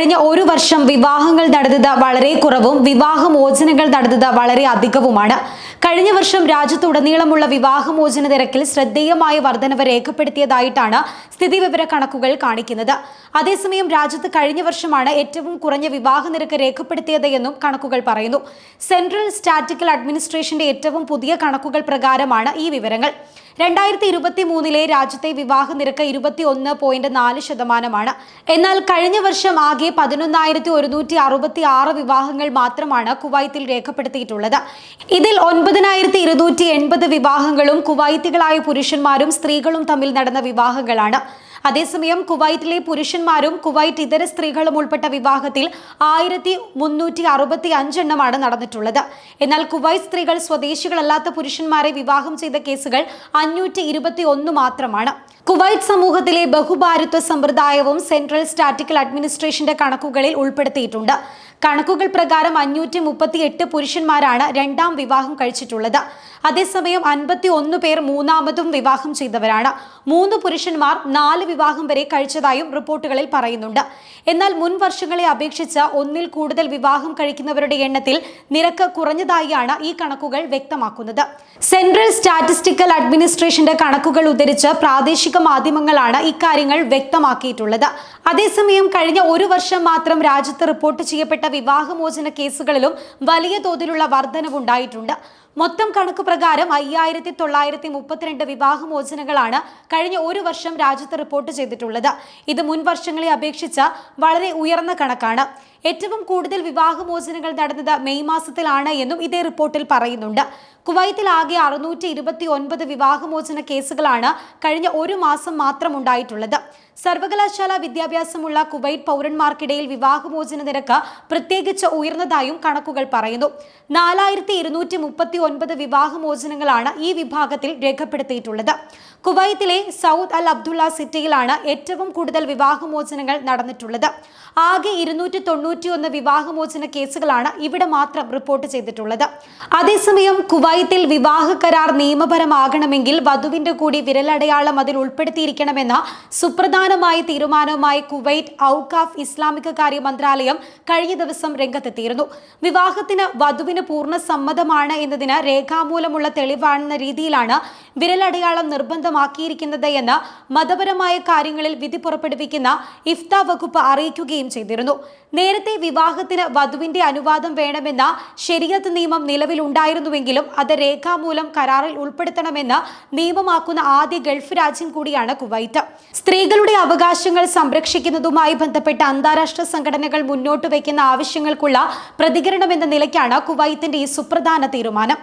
കഴിഞ്ഞ ഒരു വർഷം വിവാഹങ്ങൾ നടന്നത് വളരെ കുറവും വിവാഹമോചനങ്ങൾ നടന്നത് വളരെ അധികവുമാണ്. കഴിഞ്ഞ വർഷം രാജ്യത്തുടനീളമുള്ള വിവാഹമോചന നിരക്കിൽ ശ്രദ്ധേയമായ വർധനവ് രേഖപ്പെടുത്തിയതായിട്ടാണ് സ്ഥിതിവിവര കണക്കുകൾ കാണിക്കുന്നത്. അതേസമയം രാജ്യത്ത് കഴിഞ്ഞ വർഷമാണ് ഏറ്റവും കുറഞ്ഞ വിവാഹ നിരക്ക് രേഖപ്പെടുത്തിയത് എന്നും കണക്കുകൾ പറയുന്നു. സെൻട്രൽ സ്റ്റാറ്റിക്കൽ അഡ്മിനിസ്ട്രേഷന്റെ ഏറ്റവും പുതിയ കണക്കുകൾ പ്രകാരമാണ് ഈ വിവരങ്ങൾ. 2023 രാജ്യത്തെ വിവാഹ നിരക്ക് 21.4%. എന്നാൽ കഴിഞ്ഞ വർഷം ആകെ 11,166 വിവാഹങ്ങൾ മാത്രമാണ് കുവൈത്തിൽ രേഖപ്പെടുത്തിയിട്ടുള്ളത്. ഇതിൽ 9,280 വിവാഹങ്ങളും കുവൈത്തികളായ പുരുഷന്മാരും സ്ത്രീകളും തമ്മിൽ നടന്ന വിവാഹങ്ങളാണ്. അതേസമയം കുവൈറ്റിലെ പുരുഷന്മാരും കുവൈറ്റ് ഇതര സ്ത്രീകളും ഉൾപ്പെട്ട വിവാഹത്തിൽ 1,365 എണ്ണമാണ് നടന്നിട്ടുള്ളത്. എന്നാൽ കുവൈറ്റ് സ്ത്രീകൾ സ്വദേശികളല്ലാത്ത പുരുഷന്മാരെ വിവാഹം ചെയ്ത കേസുകൾ 521 മാത്രമാണ്. കുവൈറ്റ് സമൂഹത്തിലെ ബഹുഭാര്യത്വ സമ്പ്രദായവും സെൻട്രൽ സ്റ്റാറ്റിക്കൽ അഡ്മിനിസ്ട്രേഷന്റെ കണക്കുകളിൽ ഉൾപ്പെടുത്തിയിട്ടുണ്ട്. കണക്കുകൾ പ്രകാരം 538 പുരുഷന്മാരാണ് രണ്ടാം വിവാഹം കഴിച്ചിട്ടുള്ളത്. അതേസമയം 51 പേർ മൂന്നാമതും വിവാഹം ചെയ്തവരാണ്. 3 പുരുഷന്മാർ 4 വിവാഹം വരെ കഴിച്ചതായും റിപ്പോർട്ടുകളിൽ പറയുന്നുണ്ട്. എന്നാൽ മുൻ വർഷങ്ങളെ അപേക്ഷിച്ച് ഒന്നിൽ കൂടുതൽ വിവാഹം കഴിക്കുന്നവരുടെ എണ്ണത്തിൽ നിരക്ക് കുറഞ്ഞതായാണ് ഈ കണക്കുകൾ വ്യക്തമാക്കുന്നത്. സെൻട്രൽ സ്റ്റാറ്റിസ്റ്റിക്കൽ അഡ്മിനിസ്ട്രേഷന്റെ കണക്കുകൾ ഉദ്ധരിച്ച് പ്രാദേശിക മാധ്യമങ്ങളാണ് ഇക്കാര്യങ്ങൾ വ്യക്തമാക്കിയിട്ടുള്ളത്. അതേസമയം കഴിഞ്ഞ ഒരു വർഷം മാത്രം രാജ്യത്ത് റിപ്പോർട്ട് ചെയ്യപ്പെട്ട വിവാഹമോചന കേസുകളിലും വലിയ തോതിലുള്ള വർധനവുണ്ടായിട്ടുണ്ട്. മൊത്തം കണക്ക് പ്രകാരം 5,932 വിവാഹമോചനങ്ങളാണ് കഴിഞ്ഞ ഒരു വർഷം രാജ്യത്ത് റിപ്പോർട്ട് ചെയ്തിട്ടുള്ളത്. ഇത് മുൻ വർഷങ്ങളെ അപേക്ഷിച്ച് വളരെ ഉയർന്ന കണക്കാണ്. ഏറ്റവും കൂടുതൽ വിവാഹമോചനങ്ങൾ നടന്നത് മെയ് മാസത്തിലാണ് എന്നും ഇതേ റിപ്പോർട്ടിൽ പറയുന്നുണ്ട്. കുവൈത്തിൽ ആകെ 629 വിവാഹമോചന കേസുകളാണ് കഴിഞ്ഞ ഒരു മാസം മാത്രം ഉണ്ടായിട്ടുള്ളത്. സർവകലാശാല വിദ്യാഭ്യാസമുള്ള കുവൈറ്റ് പൗരന്മാർക്കിടയിൽ വിവാഹമോചന നിരക്ക് പ്രത്യേകിച്ച് ഉയർന്നതായും കണക്കുകൾ പറയുന്നു. 4,239 വിവാഹമോചനങ്ങളാണ് ഈ വിഭാഗത്തിൽ രേഖപ്പെടുത്തിയിട്ടുള്ളത്. കുവൈത്തിലെ സൗദ് അൽ അബ്ദുള്ള സിറ്റിയിലാണ് ഏറ്റവും കൂടുതൽ വിവാഹമോചനങ്ങൾ നടന്നിട്ടുള്ളത്. ആകെ 291 വിവാഹമോചന കേസുകളാണ് ഇവിടെ മാത്രം റിപ്പോർട്ട് ചെയ്തിട്ടുള്ളത്. അതേസമയം കുവൈത്തിൽ വിവാഹ കരാർ നിയമപരമാകണമെങ്കിൽ വധുവിന്റെ കൂടി വിരലടയാളം അതിൽ ഉൾപ്പെടുത്തിയിരിക്കണമെന്ന സുപ്രധാനമായ തീരുമാനവുമായി കുവൈറ്റ് ഔഖാഫ് ഇസ്ലാമിക കാര്യ മന്ത്രാലയം കഴിഞ്ഞ ദിവസം രംഗത്തെത്തിയിരുന്നു. വിവാഹത്തിന് വധുവിന് പൂർണ്ണ സമ്മതമാണ് എന്നതിന് രേഖാമൂലമുള്ള തെളിവാണെന്ന രീതിയിലാണ് വിരലടയാളം നിർബന്ധമാക്കിയിരിക്കുന്നത് എന്ന് മതപരമായ കാര്യങ്ങളിൽ വിധി പുറപ്പെടുവിക്കുന്ന ഇഫ്ത വകുപ്പ് അറിയിക്കുകയും ചെയ്തിരുന്നു. നേരത്തെ വിവാഹത്തിന് വധുവിന്റെ അനുവാദം വേണമെന്ന ശരീഅത്ത് നിയമം നിലവിലുണ്ടായിരുന്നുവെങ്കിലും അത് രേഖാമൂലം കരാറിൽ ഉൾപ്പെടുത്തണമെന്ന് നിയമമാക്കുന്ന ആദ്യ ഗൾഫ് രാജ്യം കൂടിയാണ് കുവൈറ്റ്. സ്ത്രീകളുടെ അവകാശങ്ങൾ സംരക്ഷിക്കുന്നതുമായി ബന്ധപ്പെട്ട അന്താരാഷ്ട്ര സംഘടനകൾ മുന്നോട്ട് വയ്ക്കുന്ന ആവശ്യങ്ങൾക്കുള്ള പ്രതികരണമെന്ന നിലയ്ക്കാണ് കുവൈത്തിന്റെ ഈ സുപ്രധാന തീരുമാനം.